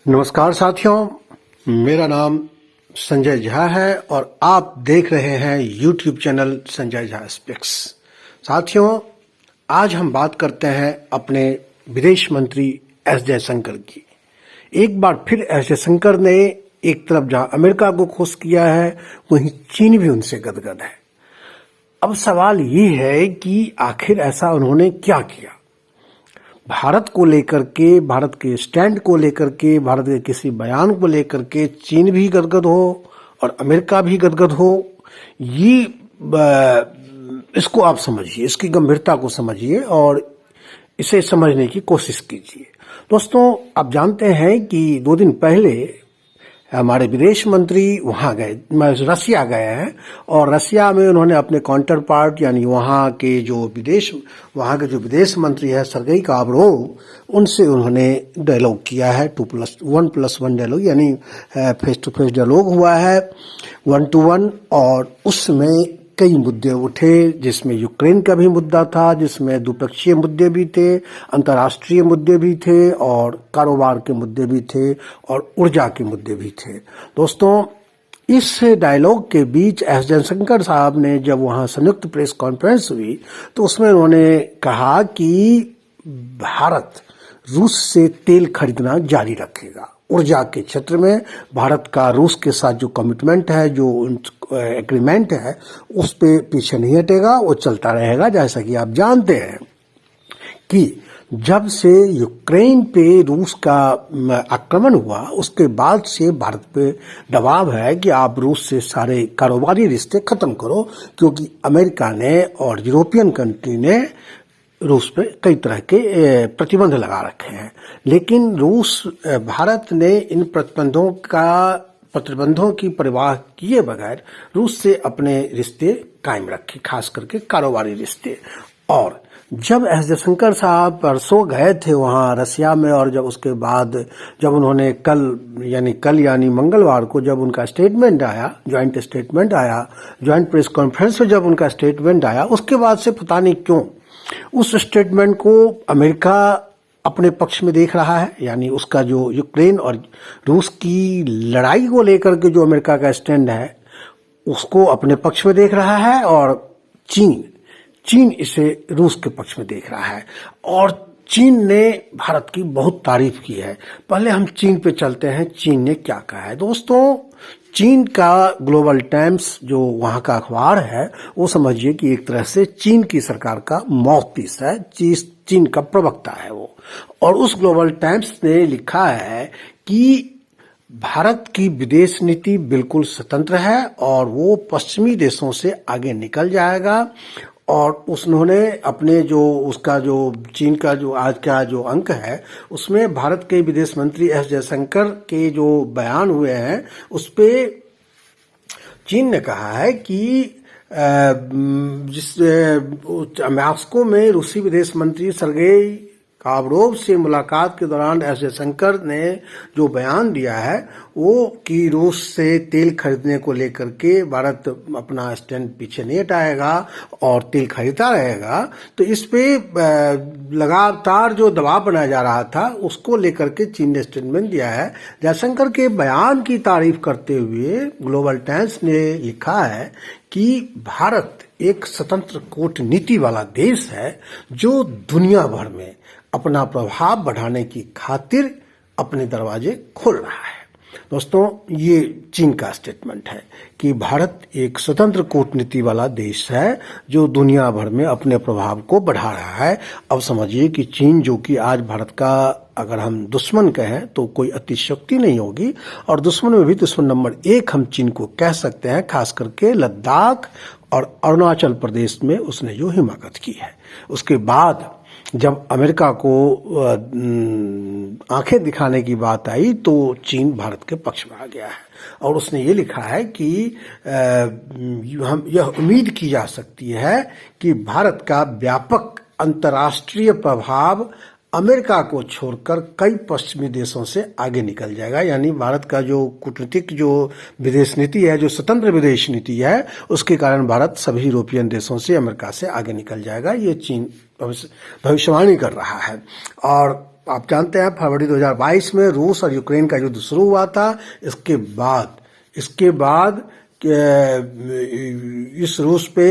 नमस्कार साथियों, मेरा नाम संजय झा है और आप देख रहे हैं YouTube channel Sanjay Jha speaks. साथियों, आज हम बात करते हैं अपने विदेश मंत्री एस जयशंकर की। एक बार फिर एस जयशंकर ने एक तरफ जहां अमेरिका को खुश किया है, वहीं चीन भी उनसे गदगद है। अब सवाल ये है कि आखिर ऐसा उन्होंने क्या किया। भारत को लेकर के, भारत के स्टैंड को लेकर के, भारत के किसी बयान को लेकर के चीन भी गदगद हो और अमेरिका भी गदगद हो। ये इसको आप समझिए, इसकी गंभीरता को समझिए और इसे समझने की कोशिश कीजिए। दोस्तों, आप जानते हैं कि 2 दिन पहले हमारे विदेश मंत्री वहां गए, रसिया गए हैं और रसिया में उन्होंने अपने काउंटर पार्ट यानी वहां के जो विदेश मंत्री है सर्गेई लावरोव, उनसे उन्होंने डायलॉग किया है। 2+1+1 डायलॉग यानी फेस टू फेस डायलॉग हुआ है, 1 to 1। और उसमें कई मुद्दे उठे, जिसमें यूक्रेन का भी मुद्दा था, जिसमें द्विपक्षीय मुद्दे भी थे, अंतर्राष्ट्रीय मुद्दे भी थे और कारोबार के मुद्दे भी थे और ऊर्जा के मुद्दे भी थे। दोस्तों, इस डायलॉग के बीच एस जयशंकर साहब ने जब वहां संयुक्त प्रेस कॉन्फ्रेंस हुई तो उसमें उन्होंने कहा कि भारत रूस से तेल खरीदना जारी रखेगा। ऊर्जा के क्षेत्र में भारत का रूस के साथ जो कमिटमेंट है, जो एग्रीमेंट है, उस पे पीछे नहीं हटेगा, वो चलता रहेगा। जैसा कि आप जानते हैं कि जब से यूक्रेन पे रूस का आक्रमण हुआ, उसके बाद से भारत पे दबाव है कि आप रूस से सारे कारोबारी रिश्ते खत्म करो, क्योंकि अमेरिका ने और यूरोपियन कंट्री ने रूस पे कई तरह के प्रतिबंध लगा रखे हैं। लेकिन भारत ने इन प्रतिबंधों की परवाह किए बगैर रूस से अपने रिश्ते कायम रखे, खास करके कारोबारी रिश्ते। और जब एस जयशंकर साहब परसों गए थे वहां रसिया में, और जब उसके बाद जब उन्होंने कल यानी मंगलवार को जब उनका स्टेटमेंट आया, ज्वाइंट प्रेस कॉन्फ्रेंस में जब उनका स्टेटमेंट आया, उसके बाद से पता नहीं क्यों उस स्टेटमेंट को अमेरिका अपने पक्ष में देख रहा है। यानी उसका जो यूक्रेन और रूस की लड़ाई को लेकर के जो अमेरिका का स्टैंड है, उसको अपने पक्ष में देख रहा है और चीन इसे रूस के पक्ष में देख रहा है। और चीन ने भारत की बहुत तारीफ की है। पहले हम चीन पे चलते हैं, चीन ने क्या कहा है। दोस्तों, चीन का ग्लोबल टाइम्स जो वहां का अखबार है, वो समझिए कि एक तरह से चीन की सरकार का माउथपीस है, चीन का प्रवक्ता है वो। और उस ग्लोबल टाइम्स ने लिखा है कि भारत की विदेश नीति बिल्कुल स्वतंत्र है और वो पश्चिमी देशों से आगे निकल जाएगा। और उन्होंने अपने चीन का जो आज का जो अंक है, उसमें भारत के विदेश मंत्री एस जयशंकर के जो बयान हुए हैं, उस पे चीन ने कहा है कि मॉस्को में रूसी विदेश मंत्री सर्गेई लावरोव से मुलाकात के दौरान एस जयशंकर ने जो बयान दिया है वो कि रूस से तेल खरीदने को लेकर के भारत अपना स्टैंड पीछे नहीं हटाएगा और तेल खरीदता रहेगा। तो इस पे लगातार जो दबाव बनाया जा रहा था, उसको लेकर के चीन ने स्टेटमेंट दिया है। जयशंकर के बयान की तारीफ करते हुए ग्लोबल टाइम्स ने लिखा है कि भारत एक स्वतंत्र कूटनीति वाला देश है जो दुनिया भर में अपना प्रभाव बढ़ाने की खातिर अपने दरवाजे खोल रहा है। दोस्तों, ये चीन का स्टेटमेंट है कि भारत एक स्वतंत्र कूटनीति वाला देश है जो दुनिया भर में अपने प्रभाव को बढ़ा रहा है। अब समझिए कि चीन, जो कि आज भारत का अगर हम दुश्मन कहें तो कोई अतिशयोक्ति नहीं होगी, और दुश्मन में भी दुश्मन नंबर 1 हम चीन को कह सकते हैं। खास करके लद्दाख और अरुणाचल प्रदेश में उसने जो हिमाकत की है, उसके बाद जब अमेरिका को आंखें दिखाने की बात आई तो चीन भारत के पक्ष में आ गया है। और उसने ये लिखा है कि हम यह उम्मीद की जा सकती है कि भारत का व्यापक अंतर्राष्ट्रीय प्रभाव अमेरिका को छोड़कर कई पश्चिमी देशों से आगे निकल जाएगा। यानी भारत का जो कूटनीतिक जो विदेश नीति है, जो स्वतंत्र विदेश नीति है, उसके कारण भारत सभी यूरोपियन देशों से, अमेरिका से आगे निकल जाएगा। ये चीन भविष्यवाणी कर रहा है। और आप जानते हैं फरवरी 2022 में रूस और यूक्रेन का युद्ध शुरू हुआ था। इसके बाद इस रूस पे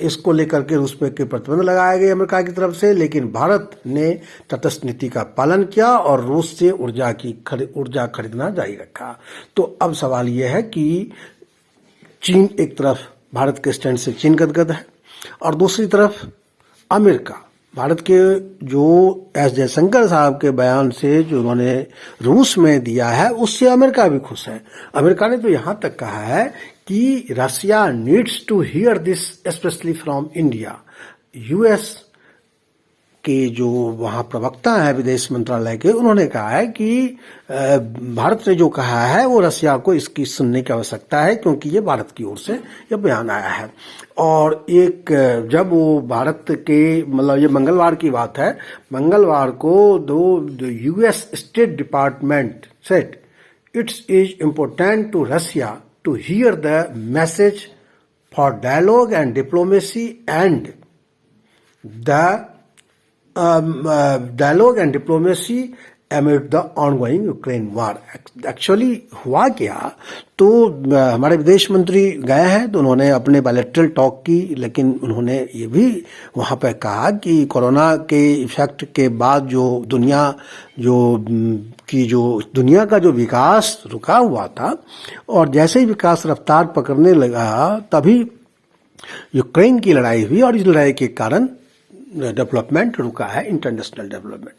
इसको लेकर के रूस पे के प्रतिबंध लगाए गए अमेरिका की तरफ से, लेकिन भारत ने तटस्थ नीति का पालन किया और रूस से ऊर्जा खरीदना जारी रखा। तो अब सवाल यह है कि चीन एक तरफ भारत के स्टैंड से चीन गदगद है और दूसरी तरफ अमेरिका भारत के जो एस जयशंकर साहब के बयान से जो उन्होंने रूस में दिया है उससे अमेरिका भी खुश है। अमेरिका ने तो यहां तक कहा है कि Russia needs to hear this specially from India. US के जो वहां प्रवक्ता है विदेश मंत्रालय के, उन्होंने कहा है कि भारत ने जो कहा है वो रशिया को इसकी सुनने की आवश्यकता है, क्योंकि ये भारत की ओर से ये बयान आया है। और एक जब वो भारत के मतलब ये मंगलवार की बात है, मंगलवार को the US State Department said it's is important to Russia to hear the message for dialogue and diplomacy and the dialogue and diplomacy amid the ongoing Ukraine war। Actually हुआ क्या, तो हमारे विदेश मंत्री गए हैं तो उन्होंने अपने बायलैटरल टॉक की, लेकिन उन्होंने ये भी वहाँ पे कहा कि कोरोना के इफेक्ट के बाद जो दुनिया का जो विकास रुका हुआ था और जैसे ही विकास रफ्तार पकड़ने लगा तभी यूक्रेन की लड़ाई हुई और इस लड़ाई के कारण डेवलपमेंट रुका है, इंटरनेशनल डेवलपमेंट।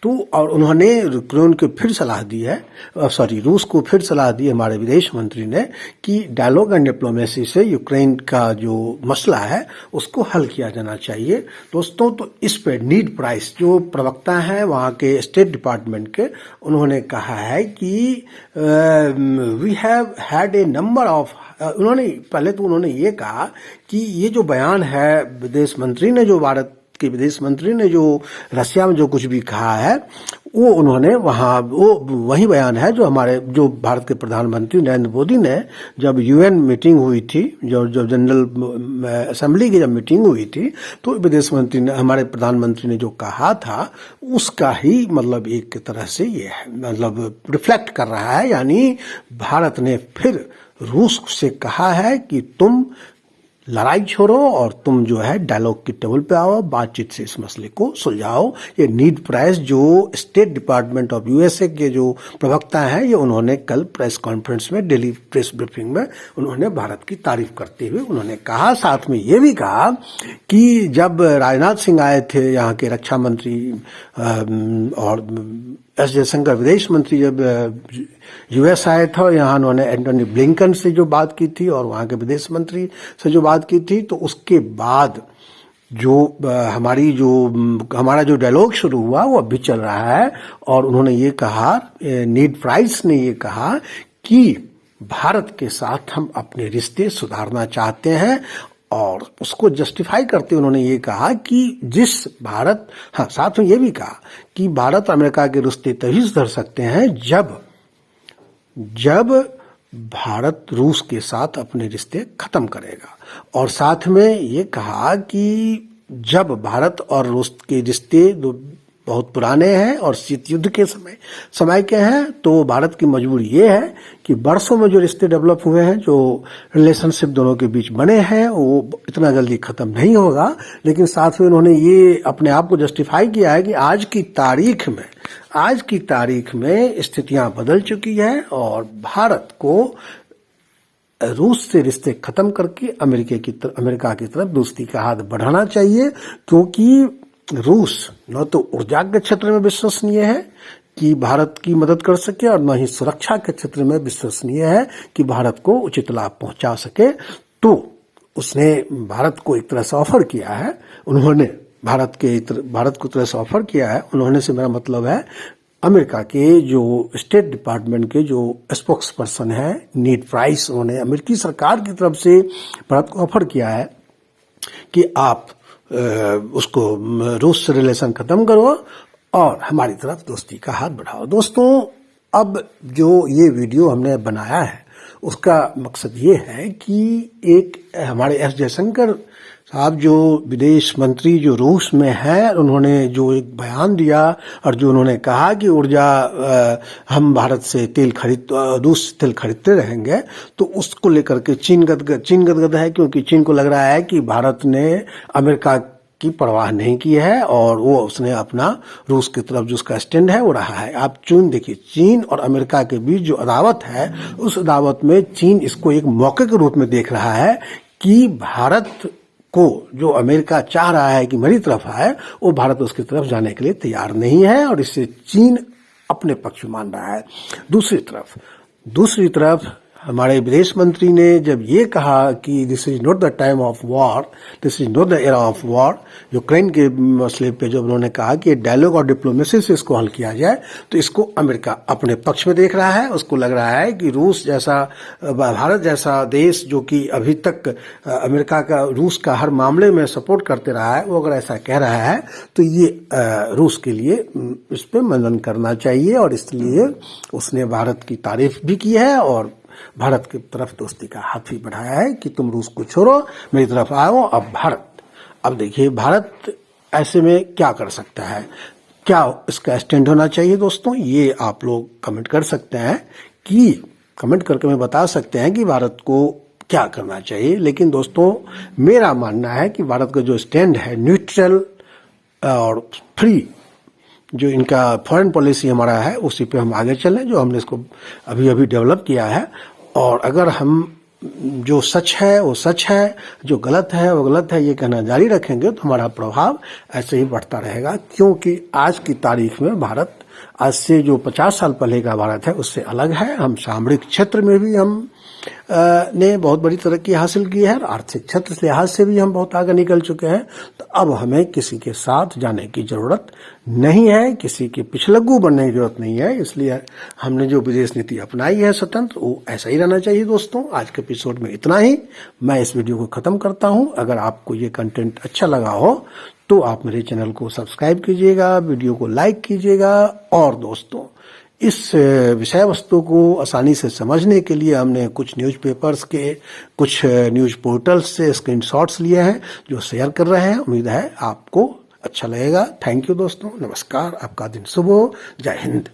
तो और उन्होंने यूक्रेन को फिर सलाह दी है, रूस को फिर सलाह दी हमारे विदेश मंत्री ने कि डायलॉग एंड डिप्लोमेसी से यूक्रेन का जो मसला है उसको हल किया जाना चाहिए। दोस्तों, तो इस पे नीड प्राइस जो प्रवक्ता हैं वहाँ के स्टेट डिपार्टमेंट के, उन्होंने कहा है कि we have had a number of उन्होंने ये कहा कि ये जो बयान है विदेश मंत्री ने, जो भारत के विदेश मंत्री ने जो रशिया में जो कुछ भी कहा है वो उन्होंने वही बयान है जो भारत के प्रधानमंत्री नरेंद्र मोदी ने जब यूएन मीटिंग हुई थी, जो जनरल असेंबली की जब मीटिंग हुई थी, तो विदेश मंत्री ने, हमारे प्रधानमंत्री ने जो कहा था उसका ही मतलब एक तरह से ये है, मतलब रिफ्लेक्ट कर रहा है। यानी भारत ने फिर रूस से कहा है कि तुम लड़ाई छोड़ो और तुम जो है डायलॉग की टेबल पे आओ, बातचीत से इस मसले को सुलझाओ। ये नीड प्राइस जो स्टेट डिपार्टमेंट ऑफ यूएसए के जो प्रवक्ता हैं, ये उन्होंने कल प्रेस कॉन्फ्रेंस में, दिल्ली प्रेस ब्रीफिंग में उन्होंने भारत की तारीफ करते हुए उन्होंने कहा, साथ में ये भी कहा कि जब राजनाथ सिंह आए थे यहाँ के रक्षा मंत्री और एस जयशंकर विदेश मंत्री जब यूएस आए थे और यहाँ उन्होंने एंटोनी ब्लिंकन से जो बात की थी और वहाँ के विदेश मंत्री से जो बात की थी, तो उसके बाद जो हमारा जो डायलॉग शुरू हुआ वो अभी चल रहा है। और उन्होंने ये कहा, नीड प्राइस ने ये कहा कि भारत के साथ हम अपने रिश्ते सुधारना चाहते हैं और उसको जस्टिफाई करते उन्होंने ये कहा कि साथ में ये भी कहा कि भारत अमेरिका के रिश्ते तभी सुधर सकते हैं जब भारत रूस के साथ अपने रिश्ते खत्म करेगा। और साथ में ये कहा कि जब भारत और रूस के रिश्ते बहुत पुराने हैं और शीत युद्ध के समय के हैं, तो भारत की मजबूरी ये है कि वर्षों में जो रिश्ते डेवलप हुए हैं, जो रिलेशनशिप दोनों के बीच बने हैं, वो इतना जल्दी खत्म नहीं होगा। लेकिन साथ में उन्होंने ये अपने आप को जस्टिफाई किया है कि आज की तारीख में स्थितियां बदल चुकी है और भारत को रूस से रिश्ते खत्म करके अमेरिका की तरफ दोस्ती का हाथ बढ़ाना चाहिए, क्योंकि रूस न तो ऊर्जा के क्षेत्र में विश्वसनीय है कि भारत की मदद कर सके और न ही सुरक्षा के क्षेत्र में विश्वसनीय है कि भारत को उचित लाभ पहुंचा सके। तो उसने भारत को एक तरह से ऑफर किया है, उन्होंने भारत को तरह से ऑफर किया है। उन्होंने से मेरा मतलब है अमेरिका के जो स्टेट डिपार्टमेंट के जो स्पोक्स पर्सन है नीड प्राइस, उन्होंने अमेरिकी सरकार की तरफ से भारत को ऑफर किया है कि आप उसको रूस से रिलेशन खत्म करो और हमारी तरफ दोस्ती का हाथ बढ़ाओ। दोस्तों, अब जो ये वीडियो हमने बनाया है उसका मकसद ये है कि एक हमारे एस जयशंकर साहब जो विदेश मंत्री जो रूस में है, उन्होंने जो एक बयान दिया और जो उन्होंने कहा कि ऊर्जा हम भारत से रूस से तेल खरीदते रहेंगे, तो उसको लेकर के चीन गदगद है, क्योंकि चीन को लग रहा है कि भारत ने अमेरिका की परवाह नहीं की है और वो उसने अपना रूस की तरफ जो उसका स्टैंड है वो रहा है। आप देखिए चीन और अमेरिका के बीच जो अदावत है, उस अदावत में चीन इसको एक मौके के रूप में देख रहा है कि भारत को जो अमेरिका चाह रहा है कि मेरी तरफ आए, वो भारत उसकी तरफ जाने के लिए तैयार नहीं है और इससे चीन अपने पक्ष में मान रहा है। दूसरी तरफ हमारे विदेश मंत्री ने जब ये कहा कि this is not the time of war, this is not the era of war, Ukraine के मसले पे जब उन्होंने कहा कि डायलॉग और डिप्लोमेसी से इसको हल किया जाए, तो इसको अमेरिका अपने पक्ष में देख रहा है। उसको लग रहा है कि भारत जैसा देश जो कि अभी तक अमेरिका का रूस का हर मामले में सपोर्ट करते रहा है, वो अगर ऐसा कह रहा है तो ये रूस के लिए इस पर मनन करना चाहिए और इसलिए उसने भारत की तारीफ भी की है और भारत की तरफ दोस्ती का हाथ भी बढ़ाया है कि तुम रूस को छोड़ो, मेरी तरफ आओ। अब देखिए भारत ऐसे में क्या कर सकता है, क्या इसका स्टैंड होना चाहिए दोस्तों, ये आप लोग कमेंट कर सकते हैं कि कमेंट करके हमें बता सकते हैं कि भारत को क्या करना चाहिए। लेकिन दोस्तों मेरा मानना है कि भारत का जो स्टैंड है न्यूट्रल और फ्री, जो इनका फॉरेन पॉलिसी हमारा है, उसी पे हम आगे चलें, जो हमने इसको अभी डेवलप किया है। और अगर हम जो सच है वो सच है, जो गलत है वो गलत है, ये कहना जारी रखेंगे तो हमारा प्रभाव ऐसे ही बढ़ता रहेगा। क्योंकि आज की तारीख में भारत आज से जो 50 साल पहले का भारत है उससे अलग है। हम सामरिक क्षेत्र में भी हम ने बहुत बड़ी तरक्की हासिल की है, आर्थिक क्षेत्र से लिहाज से भी हम बहुत आगे निकल चुके हैं। तो अब हमें किसी के साथ जाने की जरूरत नहीं है, किसी के पिछलग्गू बनने की जरूरत नहीं है। इसलिए हमने जो विदेश नीति अपनाई है स्वतंत्र, वो ऐसा ही रहना चाहिए। दोस्तों आज के एपिसोड में इतना ही, मैं इस वीडियो को खत्म करता हूं। अगर आपको ये कंटेंट अच्छा लगा हो तो आप मेरे चैनल को सब्सक्राइब कीजिएगा, वीडियो को लाइक कीजिएगा। और दोस्तों इस विषय वस्तु को आसानी से समझने के लिए हमने कुछ न्यूज़पेपर्स के, कुछ न्यूज़ पोर्टल्स से स्क्रीनशॉट्स लिए हैं जो शेयर कर रहे हैं। उम्मीद है आपको अच्छा लगेगा। थैंक यू दोस्तों, नमस्कार, आपका दिन शुभ हो। जय हिंद।